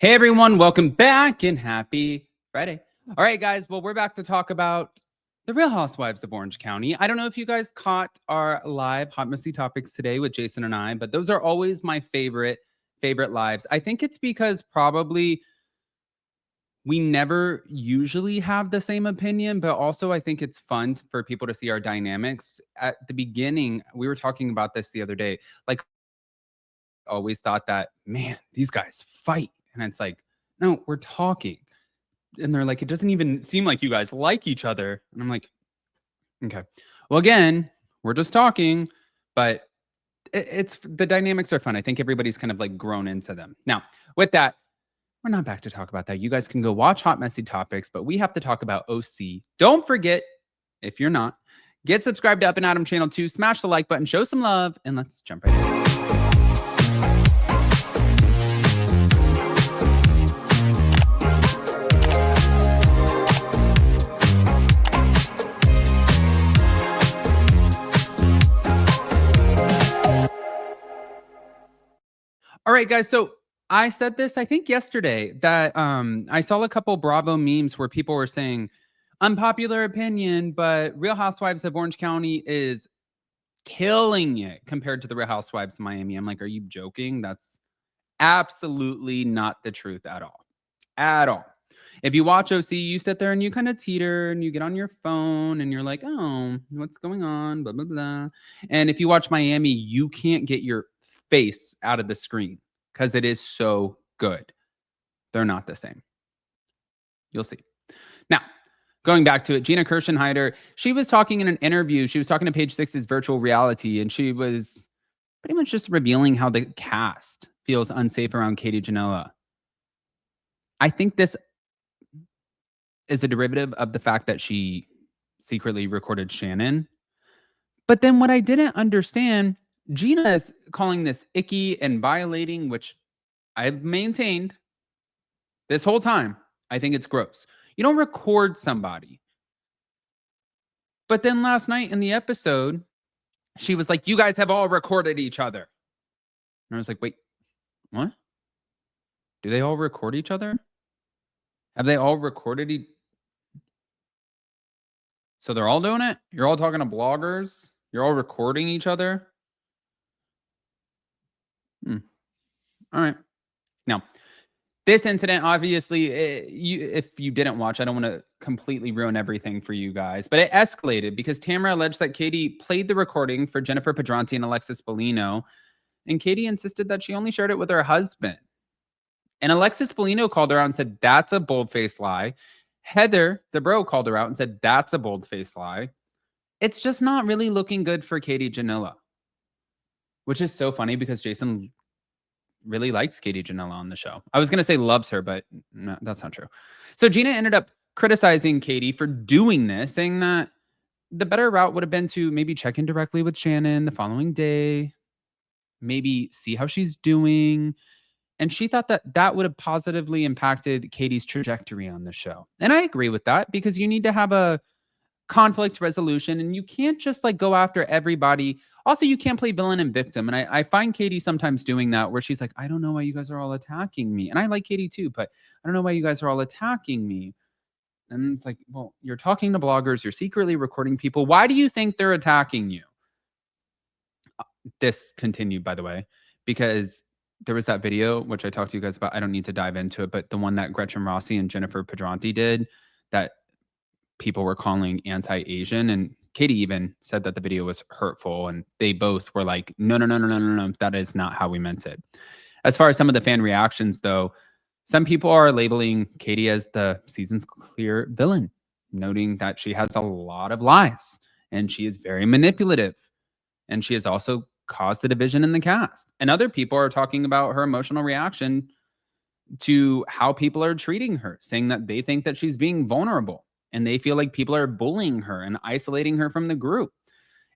Hey everyone, welcome back and happy Friday. All right, guys. Well, we're back to talk about the Real Housewives of Orange County. I don't know if you guys caught our live Hot Messy Topics today with Jason and I, but those are always my favorite lives. I think it's because probably we never usually have the same opinion, but also I think it's fun for people to see our dynamics. At the beginning, we were talking about this the other day. Like, always thought that, man, these guys fight. And it's like, no, we're talking. And they're like, it doesn't even seem like you guys like each other. And I'm like, okay. Well, again, we're just talking, but it's the dynamics are fun. I think everybody's kind of like grown into them. Now, with that, we're not back to talk about that. You guys can go watch Hot Messy Topics, but we have to talk about OC. Don't forget, if you're not, get subscribed to Up and Adam channel 2, smash the like button, show some love, and let's jump right in. All right, guys. So I said this, I think yesterday, that I saw a couple Bravo memes where people were saying, unpopular opinion, but Real Housewives of Orange County is killing it compared to the Real Housewives of Miami. I'm like, are you joking? That's absolutely not the truth at all. At all. If you watch OC, you sit there and you kind of teeter and you get on your phone and you're like, oh, what's going on? Blah, blah, blah. And if you watch Miami, you can't get your face out of the screen because it is so good. They're not the same. You'll see. Now, going back to it, Gina Kirschenheiter, she was talking in an interview. She was talking to Page Six's Virtual Reality, and she was pretty much just revealing how the cast feels unsafe around Katie Ginella. I think this is a derivative of the fact that she secretly recorded Shannon. But then what I didn't understand, Gina is calling this icky and violating, which I've maintained this whole time. I think it's gross. You don't record somebody. But then last night in the episode, she was like, you guys have all recorded each other. And I was like, wait, what? Do they all record each other? Have they all recorded So they're all doing it? You're all talking to bloggers? You're all recording each other? All right. Now, this incident, obviously, if you didn't watch, I don't want to completely ruin everything for you guys, but it escalated because Tamra alleged that Katie played the recording for Jennifer Pedranti and Alexis Bellino, and Katie insisted that she only shared it with her husband. And Alexis Bellino called her out and said, that's a bold-faced lie. Heather Dubrow called her out and said, that's a bold-faced lie. It's just not really looking good for Katie Ginella, which is so funny because Jason really likes Katie Ginella on the show. I was going to say loves her, but no, that's not true. So Gina ended up criticizing Katie for doing this, saying that the better route would have been to maybe check in directly with Shannon the following day, maybe see how she's doing. And she thought that that would have positively impacted Katie's trajectory on the show. And I agree with that because you need to have a conflict resolution and you can't just like go after everybody. Also, you can't play villain and victim. And I find Katie sometimes doing that where she's like, I don't know why you guys are all attacking me. And I like Katie too, but I don't know why you guys are all attacking me. And it's like, well, you're talking to bloggers, you're secretly recording people. Why do you think they're attacking you? This continued, by the way, because there was that video, which I talked to you guys about. I don't need to dive into it, but the one that Gretchen Rossi and Jennifer Pedranti did that people were calling anti-Asian, and Katie even said that the video was hurtful, and they both were like, no, that is not how we meant it. As far as some of the fan reactions, though, some people are labeling Katie as the season's clear villain, noting that she has a lot of lies, and she is very manipulative, and she has also caused the division in the cast. And other people are talking about her emotional reaction to how people are treating her, saying that they think that she's being vulnerable and they feel like people are bullying her and isolating her from the group.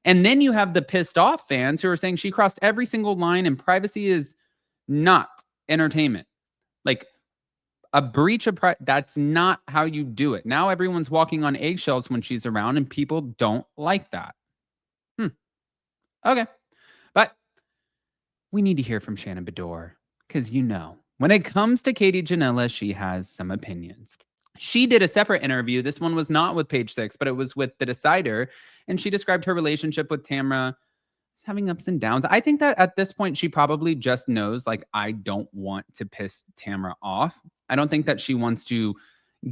And then you have the pissed off fans who are saying she crossed every single line and privacy is not entertainment. Like a breach of that's not how you do it. Now everyone's walking on eggshells when she's around and people don't like that. Okay. But we need to hear from Shannon Beador because, you know, When it comes to Katie Ginella, she has some opinions. She did a separate interview. This one was not with Page Six, but it was with The Decider. And she described her relationship with Tamra as having ups and downs. I think that at this point, she probably just knows, like, I don't want to piss Tamra off. I don't think that she wants to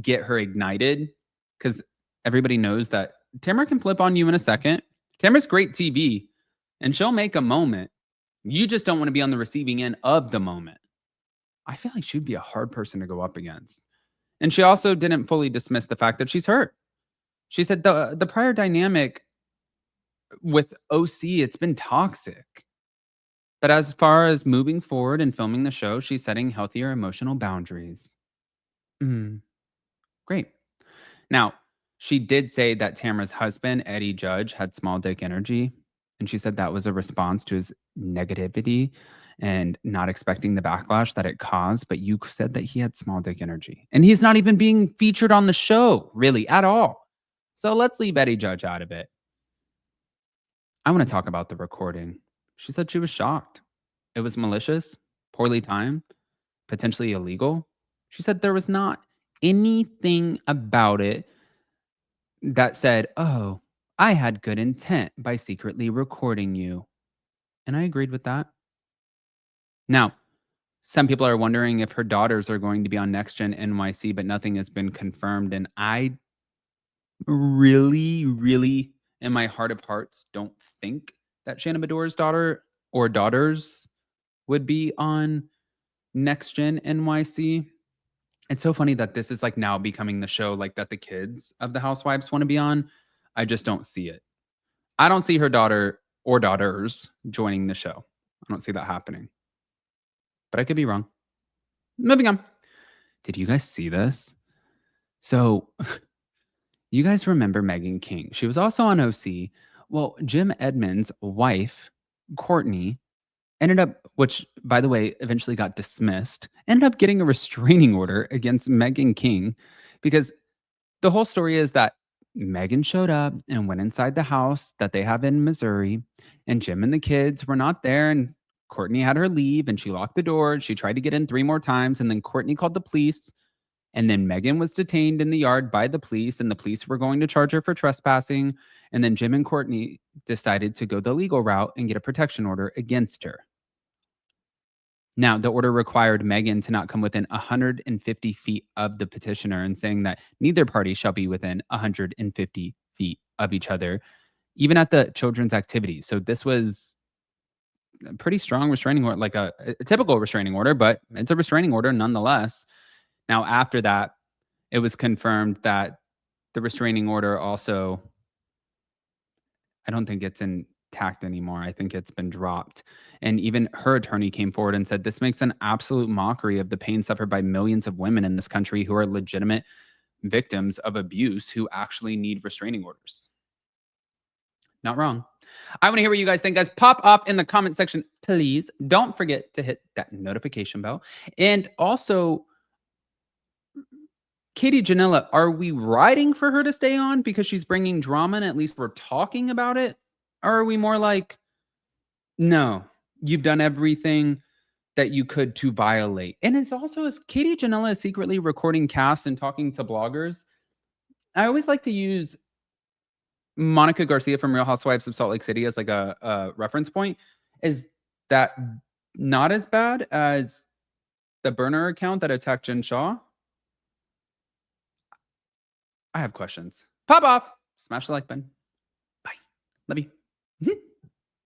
get her ignited because everybody knows that Tamra can flip on you in a second. Tamra's great TV and she'll make a moment. You just don't want to be on the receiving end of the moment. I feel like she'd be a hard person to go up against. And she also didn't fully dismiss the fact that she's hurt. She said the prior dynamic with OC, it's been toxic. But as far as moving forward and filming the show, she's setting healthier emotional boundaries. Great. Now, she did say that Tamra's husband, Eddie Judge, had small dick energy. And she said that was a response to his negativity and not expecting the backlash that it caused. But you said that he had small dick energy. And he's not even being featured on the show, really, at all. So let's leave Eddie Judge out of it. I want to talk about the recording. She said she was shocked. It was malicious, poorly timed, potentially illegal. She said there was not anything about it that said, oh, I had good intent by secretly recording you. And I agreed with that. Now, some people are wondering if her daughters are going to be on Next Gen NYC, but nothing has been confirmed. And I really, really, in my heart of hearts, don't think that Shannon Beador's daughter or daughters would be on Next Gen NYC. It's so funny that this is like now becoming the show like that the kids of the Housewives want to be on. I just don't see it. I don't see her daughter or daughters joining the show. I don't see that happening. But I could be wrong. Moving on. Did you guys see this? So, you guys remember Megan King. She was also on OC. Well, Jim Edmonds' wife, Courtney, ended up, which by the way, eventually got dismissed, ended up getting a restraining order against Megan King because the whole story is that Megan showed up and went inside the house that they have in Missouri, and Jim and the kids were not there. And Courtney had her leave and she locked the door. She tried to get in 3 more times, and then Courtney called the police. And then Megan was detained in the yard by the police, and the police were going to charge her for trespassing. And then Jim and Courtney decided to go the legal route and get a protection order against her. Now, the order required Megan to not come within 150 feet of the petitioner, and saying that neither party shall be within 150 feet of each other, even at the children's activities. So this was a pretty strong restraining order, like a typical restraining order, but it's a restraining order nonetheless. Now, after that, it was confirmed that the restraining order also, I don't think it's intact anymore. I think it's been dropped. And even her attorney came forward and said this makes an absolute mockery of the pain suffered by millions of women in this country who are legitimate victims of abuse who actually need restraining orders. Not wrong. I want to hear what you guys think, guys. Pop off in the comment section, please. Don't forget to hit that notification bell. And also, Katie Ginella, are we writing for her to stay on because she's bringing drama and at least we're talking about it? Or are we more like, no, you've done everything that you could to violate? And it's also, if Katie Ginella is secretly recording cast and talking to bloggers, I always like to use Monica Garcia from Real Housewives of Salt Lake City as like a reference point. Is that not as bad as the burner account that attacked Jen Shaw? I have questions. Pop off. Smash the like button. Bye. Love you.